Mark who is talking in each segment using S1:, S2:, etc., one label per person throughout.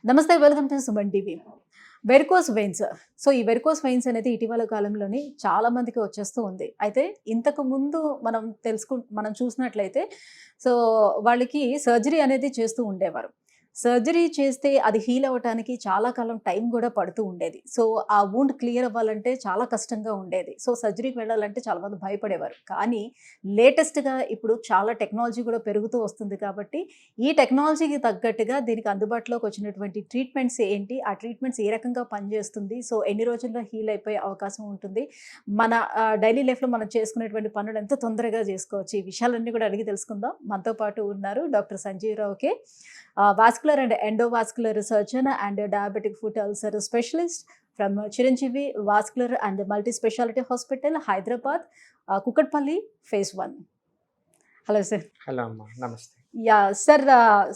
S1: నమస్తే, welcome to Suman TV. Varicose veins. So, ఈ varicose veins అనేది ఇటీవల కాలంలోని చాలా మందికి వచ్చేస్తూ ఉంది. అయితే ఇంతకు ముందు మనం చూసినట్లయితే సో, వాళ్ళకి సర్జరీ అనేది చేస్తూ ఉండేవారు. సర్జరీ చేస్తే అది హీల్ అవ్వటానికి చాలా కాలం టైం గూడా పడుతూ ఉండేది. సో, ఆ వూండ్ క్లియర్ అవ్వాలంటే చాలా కష్టంగా ఉండేది. సో, సర్జరీకి వెళ్ళాలంటే చాలామంది భయపడేవారు. కానీ లేటెస్ట్‌గా ఇప్పుడు చాలా టెక్నాలజీ గూడా పెరుగుతూ వస్తుంది కాబట్టి ఈ టెక్నాలజీకి తగ్గట్టుగా దీనికి అందుబాటులోకి వచ్చినటువంటి ట్రీట్మెంట్స్ ఏంటి? ఆ ట్రీట్మెంట్స్ ఏ రకంగా పనిచేస్తుంది? సో, ఎన్ని రోజుల్లో హీల్ అయిపోయే అవకాశం ఉంటుంది? మన డైలీ లైఫ్‌లో మనం చేసుకునేటువంటి పనులు ఎంత తొందరగా చేసుకోవచ్చు? ఈ విషయాలన్నీ కూడా అడిగి తెలుసుకుందాం. మనతో పాటు ఉన్నారు doctor Sanjeeva Rao K. Vascular and endovascular surgeon and diabetic foot ulcer specialist from Chiranjeevi vascular and multi speciality hospital, Hyderabad, Kukatpally, phase 1. Hello sir.
S2: Hello అమ్మా, నమస్తే.
S1: Sir.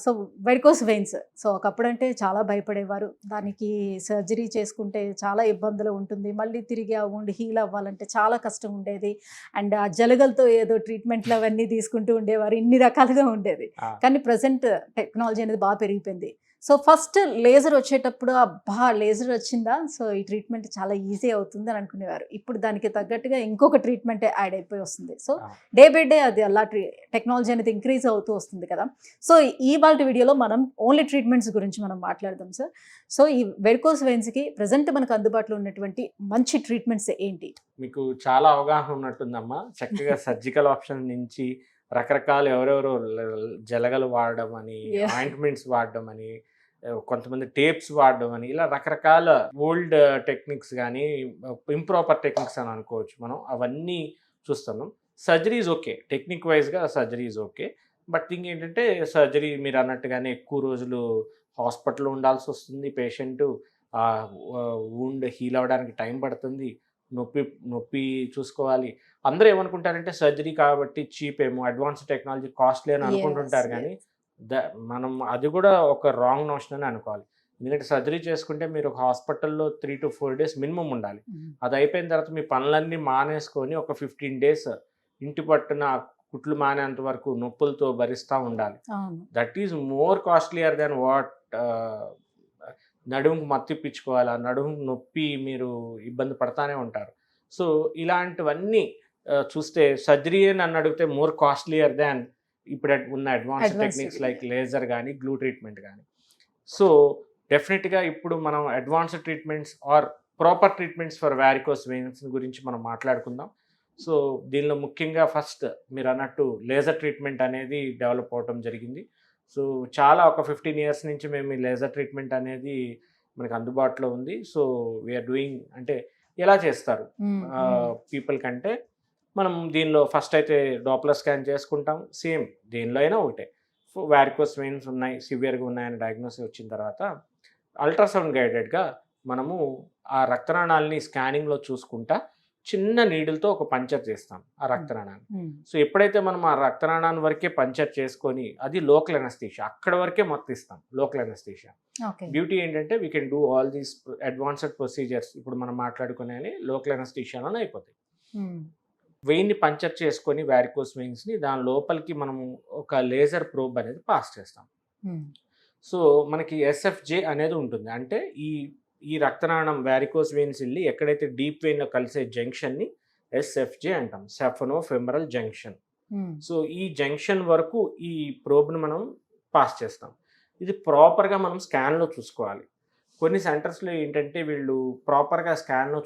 S1: So, varicose veins. So, ఒకప్పుడంటే చాలా భయపడేవారు. దానికి సర్జరీ చేసుకుంటే చాలా ఇబ్బందులు ఉంటుంది. మళ్ళీ తిరిగి ఆ వూండ్ హీల్ అవ్వాలంటే చాలా కష్టం ఉండేది. అండ్ ఆ జలగలతో ఏదో ట్రీట్మెంట్లు అవన్నీ తీసుకుంటూ ఉండేవారు. ఇన్ని రకాలుగా ఉండేది. కానీ ప్రెజెంట్ టెక్నాలజీ అనేది బాగా పెరిగిపోయింది. సో, ఫస్ట్ లేజర్ వచ్చేటప్పుడు అబ్బా! లేజర్ వచ్చిందా? సో, ఈ ట్రీట్మెంట్ చాలా ఈజీ అవుతుంది అని అనుకునేవారు. ఇప్పుడు దానికి తగ్గట్టుగా ఇంకొక ట్రీట్మెంట్ యాడ్ అయిపోయి వస్తుంది. సో, డే బై డే అది అలా టెక్నాలజీ అనేది ఇంక్రీజ్ అవుతూ వస్తుంది కదా. సో, ఇవాల్టి వీడియోలో మనం ఓన్లీ ట్రీట్మెంట్స్ గురించి మనం మాట్లాడదాం సార్. సో, ఈ వెరికోస్ వెయిన్స్‌కి ప్రెజెంట్ మనకు అందుబాటులో ఉన్నటువంటి మంచి ట్రీట్మెంట్స్ ఏంటి?
S2: మీకు చాలా అవగాహన ఉన్నట్టుందమ్మా. చక్కగా సర్జికల్ ఆప్షన్ నుంచి రకరకాల ఎవరెవరో జలగలు వాడడం అని, ఆయింట్మెంట్స్ వాడడం అని, కొంతమంది టేప్స్ వాడడం అని, ఇలా రకరకాల ఓల్డ్ టెక్నిక్స్ కానీ ఇంప్రాపర్ టెక్నిక్స్ అని అనుకోవచ్చు మనం. అవన్నీ చూస్తున్నాం. సర్జరీ ఈజ్ ఓకే, టెక్నిక్ వైజ్గా surgery is okay. But thing ఏంటంటే సర్జరీ మీరు అన్నట్టుగానే ఎక్కువ రోజులు హాస్పిటల్లో ఉండాల్సి వస్తుంది. పేషెంట్ వూండ్ హీల్ అవ్వడానికి టైం పడుతుంది. నొప్పి చూసుకోవాలి. అందరూ ఏమనుకుంటారంటే సర్జరీ కాబట్టి చీప్ ఏమో, అడ్వాన్స్ టెక్నాలజీ కాస్ట్లీ అని అనుకుంటుంటారు. కానీ మనం అది కూడా ఒక రాంగ్ నోషన్ అని అనుకోవాలి. ఎందుకంటే సర్జరీ చేసుకుంటే మీరు ఒక హాస్పిటల్లో 3 to 4 days మినిమం ఉండాలి. అది అయిపోయిన తర్వాత మీ పనులన్నీ మానేసుకొని ఒక 15 days ఇంటి పట్టున కుట్లు మానేంత వరకు నొప్పులతో భరిస్తూ ఉండాలి. That is more costlier than what నడుముకు మత్తిప్పించుకోవాలి. ఆ నడుము నొప్పి మీరు ఇబ్బంది పడతానే ఉంటారు. సో, ఇలాంటివన్నీ చూస్తే సర్జరీ నన్ను అడిగితే మోర్ కాస్ట్లియర్ దాన్ ఇప్పుడు ఉన్న అడ్వాన్స్ టెక్నిక్స్ లైక్ లేజర్ కానీ, గ్లూ ట్రీట్మెంట్ కానీ. సో, డెఫినెట్గా ఇప్పుడు మనం advanced treatments or proper treatments for varicose veins గురించి మనం మాట్లాడుకుందాం. సో, దీనిలో ముఖ్యంగా ఫస్ట్ మీరు అన్నట్టు లేజర్ ట్రీట్మెంట్ అనేది డెవలప్ అవడం జరిగింది. సో, చాలా ఒక 15 years నుంచి మేము ఈ లేజర్ ట్రీట్మెంట్ అనేది మనకు అందుబాటులో ఉంది. సో, వీఆర్ డూయింగ్ అంటే ఎలా చేస్తారు పీపుల్ కంటే మనం దీనిలో ఫస్ట్ అయితే డాప్లర్ స్కాన్ చేసుకుంటాం. సేమ్ దేనిలో అయినా ఒకటే, వారికోస్ వెయిన్స్ ఉన్నాయి, సివియర్గా ఉన్నాయని డయాగ్నోసిస్ వచ్చిన తర్వాత అల్ట్రాసౌండ్ గైడెడ్గా మనము ఆ రక్తనాళాలని స్కానింగ్లో చూసుకుంటా చిన్న నీడిల్తో ఒక పంచర్ చేస్తాం ఆ రక్తనాళాన్ని. సో, ఎప్పుడైతే మనం ఆ రక్తనాళాన్ని వరకే పంచర్ చేసుకొని, అది లోకల్ అనస్థీషియా, అక్కడ వరకే మొత్తిస్తాం లోకల్ అనస్థీషియా. బ్యూటీ ఏంటంటే we can do all these advanced procedures ఇప్పుడు మనం మాట్లాడుకునే లోకల్ అనస్థీషియాలోనే అయిపోతాయి. వెయిన్ని పంచర్ చేసుకొని వారికోస్ వెయిన్స్ని దాని లోపలికి మనము ఒక లేజర్ ప్రోబ్ అనేది పాస్ చేస్తాం. సో, మనకి ఎస్ఎఫ్జే అనేది ఉంటుంది. అంటే ఈ రక్తనాళం వారికోస్ వెయిన్స్ వెళ్ళి ఎక్కడైతే డీప్ వెయిన్లో కలిసే జంక్షన్ని ఎస్ఎఫ్జే అంటాం, సెఫనో ఫెమరల్ జంక్షన్. సో, ఈ జంక్షన్ వరకు ఈ ప్రోబ్ని మనం పాస్ చేస్తాం. ఇది ప్రాపర్గా మనం స్కాన్లో చూసుకోవాలి. కొన్ని సెంటర్స్లో ఏంటంటే వీళ్ళు ప్రాపర్గా స్కాన్లో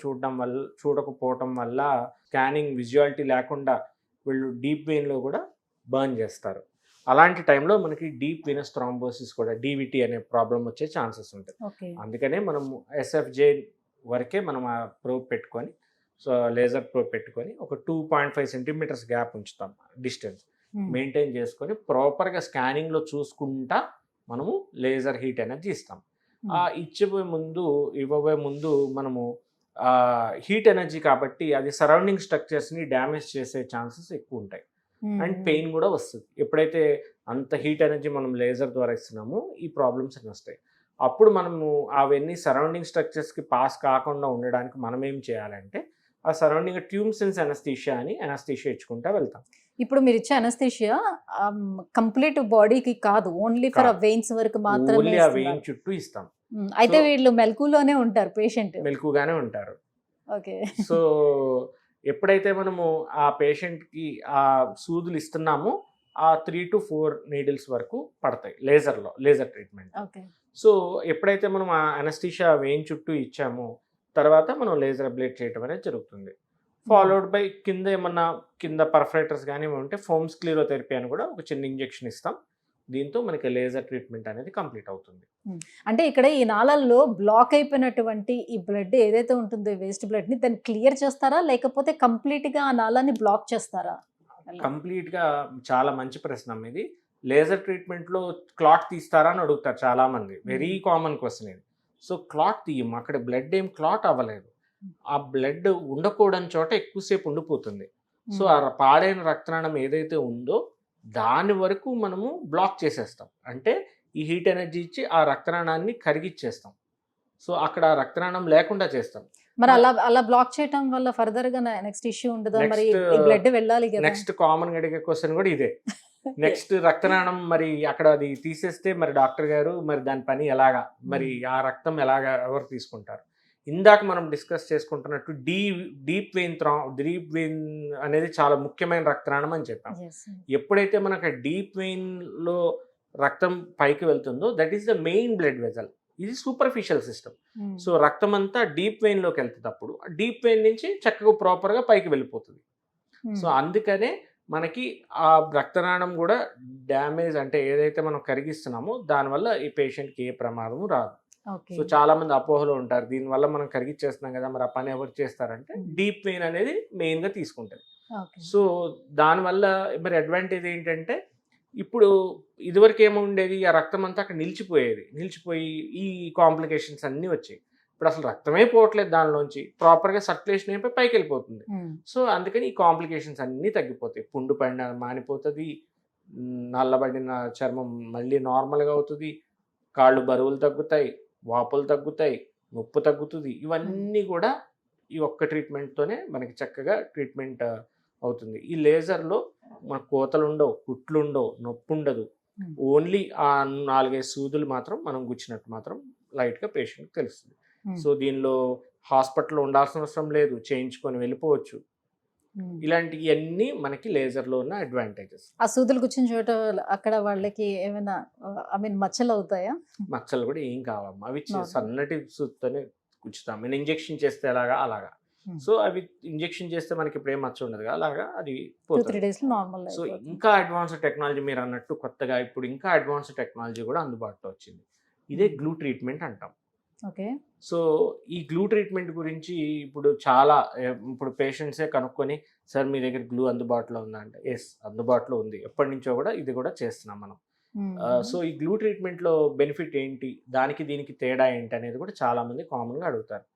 S2: చూడకపోవటం వల్ల స్కానింగ్ విజువాలిటీ లేకుండా వీళ్ళు డీప్ వెయిన్లో కూడా బర్న్ చేస్తారు. అలాంటి టైంలో మనకి డీప్ వెనస్ థ్రాంబోసిస్ కూడా, డీవిటీ అనే ప్రాబ్లం వచ్చే ఛాన్సెస్ ఉంటాయి. అందుకనే మనము ఎస్ఎఫ్జే వరకే మనం ఆ ప్రోబ్ పెట్టుకొని, సో లేజర్ ప్రోబ్ పెట్టుకొని ఒక 2.5 centimeters గ్యాప్ ఉంచుతాం, డిస్టెన్స్ మెయింటైన్ చేసుకొని ప్రాపర్గా స్కానింగ్లో చూసుకుంటా మనము లేజర్ హీట్ అనేది ఇస్తాం. ఇవ్వబోయే ముందు మనము హీట్ ఎనర్జీ కాబట్టి అది సరౌండింగ్ స్ట్రక్చర్స్ని డ్యామేజ్ చేసే ఛాన్సెస్ ఎక్కువ ఉంటాయి. అండ్ పెయిన్ కూడా వస్తుంది. ఎప్పుడైతే అంత హీట్ ఎనర్జీ మనం లేజర్ ద్వారా ఇస్తున్నామో ఈ ప్రాబ్లమ్స్ అన్నీ వస్తాయి. అప్పుడు మనము అవన్నీ సరౌండింగ్ స్ట్రక్చర్స్కి పాస్ కాకుండా ఉండడానికి మనం ఏం చేయాలంటే ఆ సరౌండింగ్ ట్యూమ్ సెన్స్ అనస్థీషియా అని అనస్థీషియా ఇచ్చుకుంటా వెళ్తాం.
S1: ఇప్పుడు మీరు ఇచ్చే అనస్థీషియా కంప్లీట్ బాడీకి కాదు, ఓన్లీ ఫర్ ఆ వెయిన్స్ వరకు మాత్రమే
S2: ఓన్లీ ఆ
S1: ఇస్తున్నారు.
S2: వెయిన్ చుట్టూ ఇస్తాం.
S1: అయితే
S2: So-
S1: వీళ్ళు మెలకులోనే ఉంటారు పేషెంట్.
S2: మెలకుగానే ఉంటారు.
S1: ఓకే.
S2: సో ఎప్పుడైతే మనము ఆ పేషెంట్కి ఆ సూదులు ఇస్తున్నామో ఆ 3 to 4 నీడిల్స్ వరకు పడతాయి లేజర్ ట్రీట్మెంట్.
S1: ఓకే.
S2: సో ఎప్పుడైతే మనం ఆ అనస్థీషియా వెయిన్ చుట్టూ ఇచ్చామో తర్వాత మనం లేజర్ అబ్లేట్ చేయడం అనేది జరుగుతుంది. ఫాలోడ్ బై కింద పర్ఫరేటర్స్ కానీ ఉంటే ఫోమ్ స్క్లీరోథెరపీ అని కూడా ఒక చిన్న ఇంజెక్షన్ ఇస్తాం. దీంతో మనకి లేజర్ ట్రీట్మెంట్ అనేది కంప్లీట్ అవుతుంది.
S1: అంటే ఇక్కడ ఈ నాళాల్లో బ్లాక్ అయిపోయినటువంటి ఈ బ్లడ్ ఏదైతే ఉంటుందో వేస్ట్ బ్లడ్ ని దాన్ని క్లియర్ చేస్తారా, లేకపోతే కంప్లీట్ గా ఆ నాళాన్ని బ్లాక్ చేస్తారా?
S2: కంప్లీట్గా చాలా మంచి ప్రశ్న ఇది. లేజర్ ట్రీట్మెంట్లో క్లాట్ తీస్తారా అని అడుగుతారు చాలామంది. వెరీ కామన్ క్వశ్చన్ ఇది. సో క్లాట్ తీయం, అక్కడ బ్లడ్ ఏం క్లాట్ అవ్వలేదు. ఆ బ్లడ్ ఉండకూడని చోట ఎక్కువసేపు ఉండిపోతుంది. సో ఆ పాడైన రక్తనాళం ఏదైతే ఉందో దాని వరకు మనము బ్లాక్ చేసేస్తాం. అంటే ఈ హీట్ ఎనర్జీ ఇచ్చి ఆ రక్తనాళాన్ని కరిగిచ్చేస్తాం. సో అక్కడ ఆ రక్తనాళం లేకుండా చేస్తాం.
S1: మరి అలా బ్లాక్ చేయటం వల్ల ఫర్దర్ గా నెక్స్ట్ ఇష్యూ ఉండదా? మరి ఈ బ్లడ్ వెళ్ళాలి కదా.
S2: నెక్స్ట్ కామన్ అడిగే క్వశ్చన్ కూడా ఇదే. నెక్స్ట్ రక్తనాళం మరి అక్కడ అది తీసేస్తే మరి డాక్టర్ గారు మరి దాని పని ఎలాగా, మరి ఆ రక్తం ఎలాగా ఎవరు తీసుకుంటారు? ఇందాక మనం డిస్కస్ చేసుకుంటున్నట్టు డీప్ వెయిన్ అనేది చాలా ముఖ్యమైన రక్తనాళం అని చెప్పాం. ఎప్పుడైతే మనకు డీప్ వెయిన్ లో రక్తం పైకి వెళ్తుందో that is the main blood vessel. ఇది సూపర్ఫిషియల్ సిస్టమ్. సో రక్తం అంతా డీప్ వెయిన్ లోకి వెళ్తున్నప్పుడు డీప్ వెయిన్ నుంచి చక్కగా ప్రాపర్ గా పైకి వెళ్ళిపోతుంది. సో అందుకనే మనకి ఆ రక్తనాళం కూడా డ్యామేజ్, అంటే ఏదైతే మనం కరిగిస్తున్నామో దానివల్ల ఈ పేషెంట్కి ఏ ప్రమాదము రాదు. సో చాలా మంది అపోహలో ఉంటారు, దీనివల్ల మనం కరిగిచ్చేస్తున్నాం కదా మరి ఆ పని ఎవరు చేస్తారంటే డీప్ వెయిన్ అనేది మెయిన్ గా తీసుకుంటుంది. సో దానివల్ల మరి అడ్వాంటేజ్ ఏంటంటే ఇప్పుడు ఇదివరకు ఏమో ఉండేది, ఆ రక్తం అంతా అక్కడ నిలిచిపోయి ఈ కాంప్లికేషన్స్ అన్నీ వచ్చాయి. ఇప్పుడు అసలు రక్తమే పోవట్లేదు, దానిలోంచి ప్రాపర్గా సర్క్యులేషన్ అయిపోయి పైకి వెళ్ళిపోతుంది. సో అందుకని ఈ కాంప్లికేషన్స్ అన్నీ తగ్గిపోతాయి. పుండు పడిన మానిపోతుంది, నల్లబడిన చర్మం మళ్ళీ నార్మల్గా అవుతుంది, కాళ్ళు బరువులు తగ్గుతాయి, వాపులు తగ్గుతాయి, నొప్పు తగ్గుతుంది. ఇవన్నీ కూడా ఈ ఒక్క ట్రీట్మెంట్తోనే మనకి చక్కగా ట్రీట్మెంట్ అవుతుంది. ఈ లేజర్లో మన కోతలు ఉండవు, కుట్లు ఉండవు, నొప్పి ఉండదు. ఓన్లీ ఆ 4-5 సూదులు మాత్రం మనం గుచ్చినట్టు మాత్రం లైట్గా పేషెంట్కి తెలుస్తుంది. సో దీనిలో హాస్పిటల్లో ఉండాల్సిన అవసరం లేదు, చేయించుకొని వెళ్ళిపోవచ్చు. ఇలాంటివన్నీ మనకి లేజర్లో ఉన్న అడ్వాంటేజెస్.
S1: ఆ సూదులు కూర్చుని చోట అక్కడ వాళ్ళకి ఏమైనా మచ్చలు అవుతాయా?
S2: మచ్చలు కూడా ఏం కావమ్మా, అవి సన్నటి సూదుతోనే కూర్చుతాం. ఇంజెక్షన్ చేస్తే అలాగా. సో అవి ఇంజెక్షన్ చేస్తే మనకి ఇప్పుడు ఏం మచ్చ ఉండదు, అలాగా అది పోతుంది. సో ఇంకా అడ్వాన్స్డ్ టెక్నాలజీ మీరు అన్నట్టు కొత్తగా ఇప్పుడు ఇంకా అడ్వాన్స్డ్ టెక్నాలజీ కూడా అందుబాటులో వచ్చింది. ఇదే గ్లూ ట్రీట్మెంట్ అంటాం.
S1: ఓకే.
S2: సో ఈ గ్లూ ట్రీట్మెంట్ గురించి ఇప్పుడు పేషెంట్సే కనుక్కొని, సార్ మీ దగ్గర గ్లూ అందుబాటులో ఉందా అంటే ఎస్ అందుబాటులో ఉంది, ఎప్పటి నుంచో కూడా ఇది కూడా చేస్తున్నాం మనం. సో ఈ గ్లూ ట్రీట్మెంట్లో బెనిఫిట్ ఏంటి, దానికి దీనికి తేడా ఏంటి అనేది కూడా చాలామంది కామన్గా అడుగుతారు.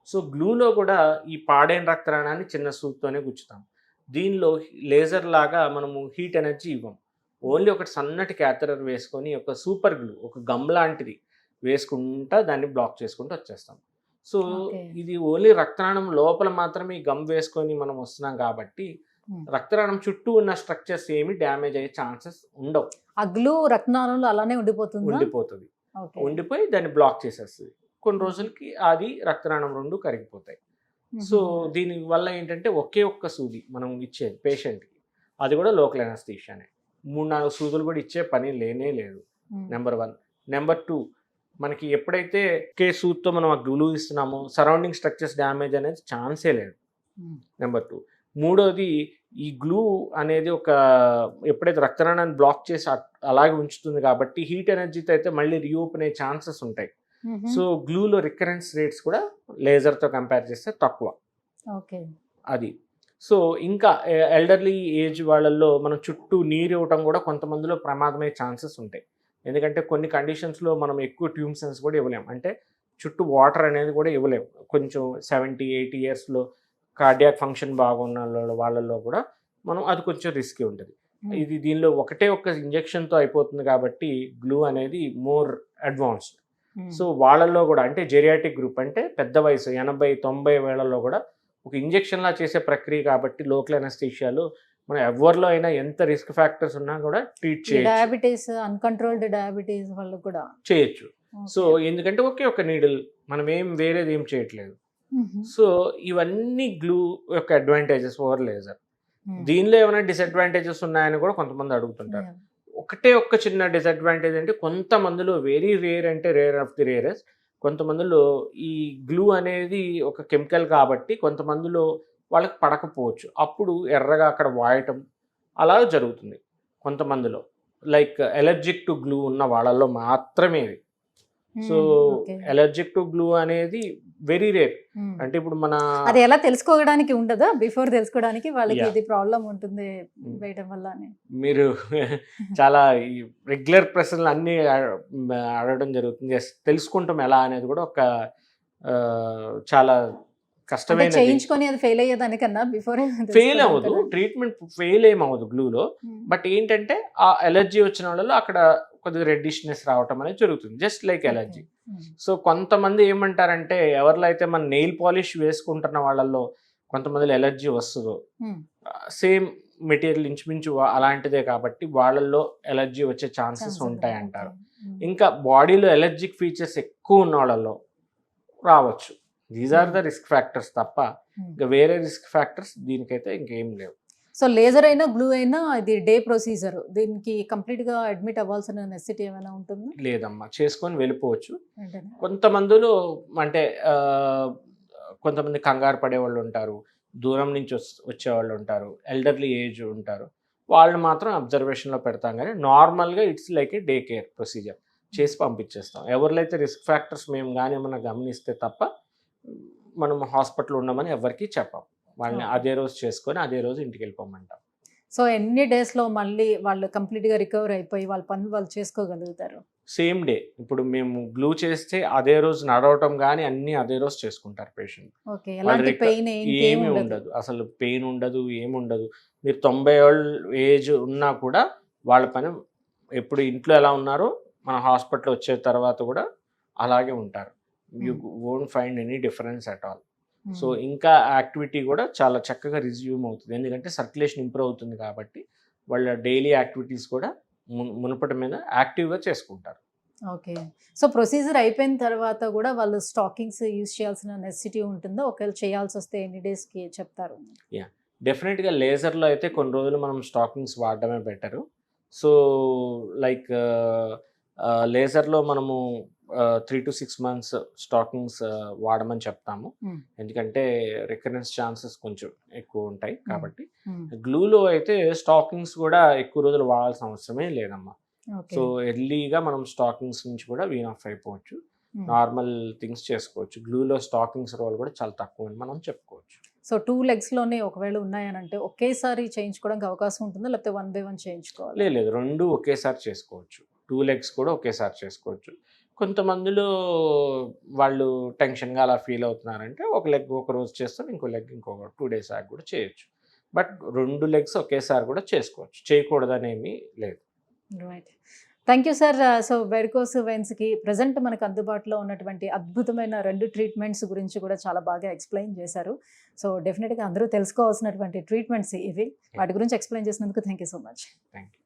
S2: సో గ్లూలో కూడా ఈ పాడైన రక్తనాళాన్ని చిన్న సూత్తోనే గుచ్చుతాం. దీనిలో లేజర్ లాగా మనము హీట్ ఎనర్జీ ఇవ్వం. ఓన్లీ ఒకటి సన్నటి క్యాథెటర్ వేసుకొని ఒక సూపర్ గ్లూ, ఒక గమ్ లాంటిది వేసుకుంటా దాన్ని బ్లాక్ చేసుకుంటూ వచ్చేస్తాం. సో ఇది ఓన్లీ రక్తనాళం లోపల మాత్రమే ఈ గమ్ వేసుకొని మనం వస్తున్నాం కాబట్టి రక్తనాళం చుట్టూ ఉన్న స్ట్రక్చర్స్ ఏమి డ్యామేజ్ అయ్యే ఛాన్సెస్ ఉండవు.
S1: ఆ గ్లూ రక్తనాళంలో అలానే
S2: ఉండిపోతుంది, ఉండిపోయి దాన్ని బ్లాక్ చేసేస్తుంది. కొన్ని రోజులకి అది రక్తనాళం 2 కరిగిపోతాయి. సో దీని వల్ల ఏంటంటే ఒకే ఒక్క సూది మనం ఇచ్చేది పేషెంట్కి, అది కూడా లోకల్ అనస్థీషియానే. 3-4 సూదులు కూడా ఇచ్చే పని లేనే లేదు. నెంబర్ 1. నెంబర్ 2, మనకి ఎప్పుడైతే ఒకే సూద్తో మనం ఆ గ్లూ ఇస్తున్నామో సరౌండింగ్ స్ట్రక్చర్స్ డ్యామేజ్ అనేది ఛాన్సే లేదు. నెంబర్ 2. మూడోది, ఈ గ్లూ అనేది ఎప్పుడైతే రక్తనాళాన్ని బ్లాక్ చేసి అలాగే ఉంచుతుంది కాబట్టి హీట్ ఎనర్జీతో అయితే మళ్ళీ రీఓపెన్ అయ్యే ఛాన్సెస్ ఉంటాయి. సో గ్లూలో రికరెన్స్ రేట్స్ కూడా లేజర్తో కంపేర్ చేస్తే తక్కువ. అది. సో ఇంకా ఎల్డర్లీ ఏజ్ వాళ్ళల్లో మనం చుట్టూ నీరు ఇవ్వటం కూడా కొంతమందిలో ప్రమాదమయ్యే ఛాన్సెస్ ఉంటాయి. ఎందుకంటే కొన్ని కండిషన్స్లో మనం ఎక్కువ ట్యూమ్సెన్స్ కూడా ఇవ్వలేం, అంటే చుట్టూ వాటర్ అనేది కూడా ఇవ్వలేం. కొంచెం 70-80 ఇయర్స్లో కార్డియాక్ ఫంక్షన్ బాగున్న వాళ్ళల్లో కూడా మనం అది కొంచెం రిస్కీ ఉంటుంది. దీనిలో ఒకే ఒక్క ఇంజెక్షన్తో అయిపోతుంది కాబట్టి గ్లూ అనేది మోర్ అడ్వాన్స్డ్. సో వాళ్ళల్లో కూడా అంటే జెరియాటిక్ గ్రూప్, అంటే పెద్ద వయసు 80-90 వేళల్లో కూడా ఒక ఇంజెక్షన్లా చేసే ప్రక్రియ కాబట్టి లోకల్ అనస్థీషియాలో మనం ఎవరిలో అయినా ఎంత రిస్క్ ఫ్యాక్టర్స్ ఉన్నా కూడా ట్రీట్ చేయొచ్చు
S1: డయాబెటీస్, అన్కంట్రోల్డ్ డయాబెటీస్ వాళ్ళు కూడా.
S2: చేయొచ్చు. సో ఎందుకంటే ఒకే ఒక నీడిల్, మనం ఏం వేరేది ఏం చేయట్లేదు. సో ఇవన్నీ గ్లూ యొక్క అడ్వాంటేజెస్ ఓవర్ లేజర్. దీనిలో ఏమైనా డిసడ్వాంటేజెస్ ఉన్నాయని కూడా కొంతమంది అడుగుతుంటారు. ఒకటే ఒక్క చిన్న డిసడ్వాంటేజ్ అంటే కొంతమందిలో వెరీ రేర్ అంటే రేర్ ఆఫ్ ది రేరెస్ట్, కొంతమందిలో ఈ గ్లూ అనేది ఒక కెమికల్ కాబట్టి కొంతమందిలో వాళ్ళకి పడకపోవచ్చు. అప్పుడు ఎర్రగా అక్కడ వాయటం అలా జరుగుతుంది కొంతమందిలో. లైక్ ఎలర్జిక్ టు గ్లూ ఉన్న వాళ్ళల్లో మాత్రమే ఇది. సో ఎలర్జిక్ టు గ్లూ అనేది వెరీ రేర్. అంటే ఇప్పుడు మన
S1: అది ఎలా తెలుసుకోవడానికి ఉండదా? బిఫోర్ తెలుసుకోవడానికి వాళ్ళకి ఇది ప్రాబ్లం ఉంటుంది వేయడం వల్ల అని.
S2: మీరు చాలా ఈ రెగ్యులర్ ప్రశ్నలు అన్ని అడగడం జరుగుతుంది. తెలుసుకుంటాం ఎలా అనేది కూడా ఒక చాలా కష్టమైన.
S1: చేయించుకొని అది ఫెయిల్ అయ్యేదానికన్నా బిఫోర్
S2: ఫెయిల్ అవ్వదు, ట్రీట్మెంట్ ఫెయిల్ ఏమవ్వదు గ్లూలో. బట్ ఏంటంటే ఆ ఎలర్జీ వచ్చిన వాళ్ళలో అక్కడ కొద్దిగా రెడ్డిష్నెస్ రావటం అనేది జరుగుతుంది, జస్ట్ లైక్ ఎలర్జీ. సో కొంతమంది ఏమంటారంటే ఎవరిలో అయితే మన నెయిల్ పాలిష్ వేసుకుంటున్న వాళ్ళల్లో కొంతమందిలో ఎలర్జీ వస్తుందో, సేమ్ మెటీరియల్ ఇంచుమించు అలాంటిదే కాబట్టి వాళ్ళల్లో ఎలర్జీ వచ్చే ఛాన్సెస్ ఉంటాయి అంటారు. ఇంకా బాడీలో ఎలర్జిక్ ఫీచర్స్ ఎక్కువ ఉన్న వాళ్ళలో రావచ్చు. These are the risk factors తప్ప ఇంకా వేరే రిస్క్ ఫ్యాక్టర్స్ దీనికైతే ఇంకేం లేవు.
S1: సో లేజర్ అయినా గ్లూ అయినా ఇది డే ప్రొసీజర్, దీనికి కంప్లీట్ గా అడ్మిట్ అవ్వాల్సిన నెసెసిటీ ఏమైనా ఉంటుంది?
S2: లేదమ్మా, చేసుకొని వెళ్ళిపోవచ్చు. కొంతమందిలో అంటే కొంతమంది కంగారు పడే వాళ్ళు ఉంటారు, దూరం నుంచి వచ్చేవాళ్ళు ఉంటారు, ఎల్డర్లీ ఏజ్ ఉంటారు, వాళ్ళు మాత్రం అబ్జర్వేషన్లో పెడతాం. కానీ నార్మల్గా it's like A day care procedure చేసి పంపించేస్తాం. ఎవరిలో అయితే రిస్క్ ఫ్యాక్టర్స్ మేము కానీ ఏమన్నా గమనిస్తే తప్ప మనం హాస్పిటల్ ఉండమని ఎవరికి చెప్పాం. వాళ్ళని అదే రోజు చేసుకొని అదే రోజు ఇంటికి వెళ్ళిపోమంటాం.
S1: సో ఎన్ని డేస్లో మళ్ళీ వాళ్ళు కంప్లీట్గా రికవర్ అయిపోయి వాళ్ళ పనులు వాళ్ళు చేసుకోగలుగుతారు?
S2: Same day. ఇప్పుడు మేము గ్లూ చేస్తే అదే రోజు నడవటం కానీ అన్ని అదే రోజు చేసుకుంటారు పేషెంట్. ఏమీ ఉండదు, అసలు పెయిన్ ఉండదు, ఏముండదు. మీరు 90 ఏళ్ళ ఏజ్ ఉన్నా కూడా వాళ్ళ పని ఎప్పుడు ఇంట్లో ఎలా ఉన్నారో మన హాస్పిటల్ వచ్చే తర్వాత కూడా అలాగే ఉంటారు. You won't find any difference at all. So ఇంకా యాక్టివిటీ కూడా చాలా చక్కగా రిజ్యూమ్ అవుతుంది, ఎందుకంటే సర్క్యులేషన్ ఇంప్రూవ్ అవుతుంది కాబట్టి వాళ్ళ డైలీ యాక్టివిటీస్ కూడా మునుపటి మీద యాక్టివ్గా చేసుకుంటారు.
S1: ఓకే. సో ప్రొసీజర్ అయిపోయిన తర్వాత కూడా వాళ్ళు స్టాకింగ్స్ యూజ్ చేయాల్సిన నెసెసిటీ ఉంటుందో? ఒకవేళ చేయాల్సి వస్తే ఎన్ని డేస్కి చెప్తారు?
S2: డెఫినెట్గా లేజర్లో అయితే కొన్ని రోజులు మనం స్టాకింగ్స్ వాడడమే బెటరు. సో లైక్ లేజర్లో మనము 3 to 6 months స్టాకింగ్స్ వాడమని చెప్తాము, ఎందుకంటే రికరెన్స్ ఛాన్సెస్ కొంచెం ఎక్కువ ఉంటాయి కాబట్టి. గ్లూలో అయితే స్టాకింగ్స్ కూడా ఎక్కువ రోజులు వాడాల్సిన అవసరమే లేదమ్మా. సో ఎర్లీగా మనం స్టాకింగ్స్ నుంచి కూడా వీన్ ఆఫ్ అయిపోవచ్చు, నార్మల్ థింగ్స్ చేసుకోవచ్చు. గ్లూలో స్టాకింగ్స్ రోల్ కూడా చాలా తక్కువ అని మనం చెప్పుకోవచ్చు.
S1: సో 2 legsలోనే ఒకవేళ ఉన్నాయనంటే ఒకేసారి చేయించుకోవడానికి అవకాశం ఉంటుందా, లేకపోతే 1 by 1 చేయించుకోవాలి?
S2: లేదు, 2 ఒకేసారి చేసుకోవచ్చు. 2 legs కూడా ఒకేసారి చేసుకోవచ్చు. కొంతమందిలో వాళ్ళు టెన్షన్గా అలా ఫీల్ అవుతున్నారంటే ఒక లెగ్ ఒక రోజు చేస్తాం, ఇంకో లెగ్ ఇంకొక 2 days ఆగి కూడా చేయొచ్చు. బట్ 2 legs ఒకేసారి కూడా చేసుకోవచ్చు, చేయకూడదనేమీ లేదు.
S1: Right, thank you sir. So varicose వెయిన్స్కి ప్రజెంట్ మనకు అందుబాటులో ఉన్నటువంటి అద్భుతమైన 2 ట్రీట్మెంట్స్ గురించి కూడా చాలా బాగా ఎక్స్ప్లెయిన్ చేశారు. సో డెఫినెట్గా అందరూ తెలుసుకోవాల్సినటువంటి ట్రీట్మెంట్స్ ఇవి. వాటి గురించి ఎక్స్ప్లెయిన్ చేసినందుకు thank you so much.
S2: Thank you.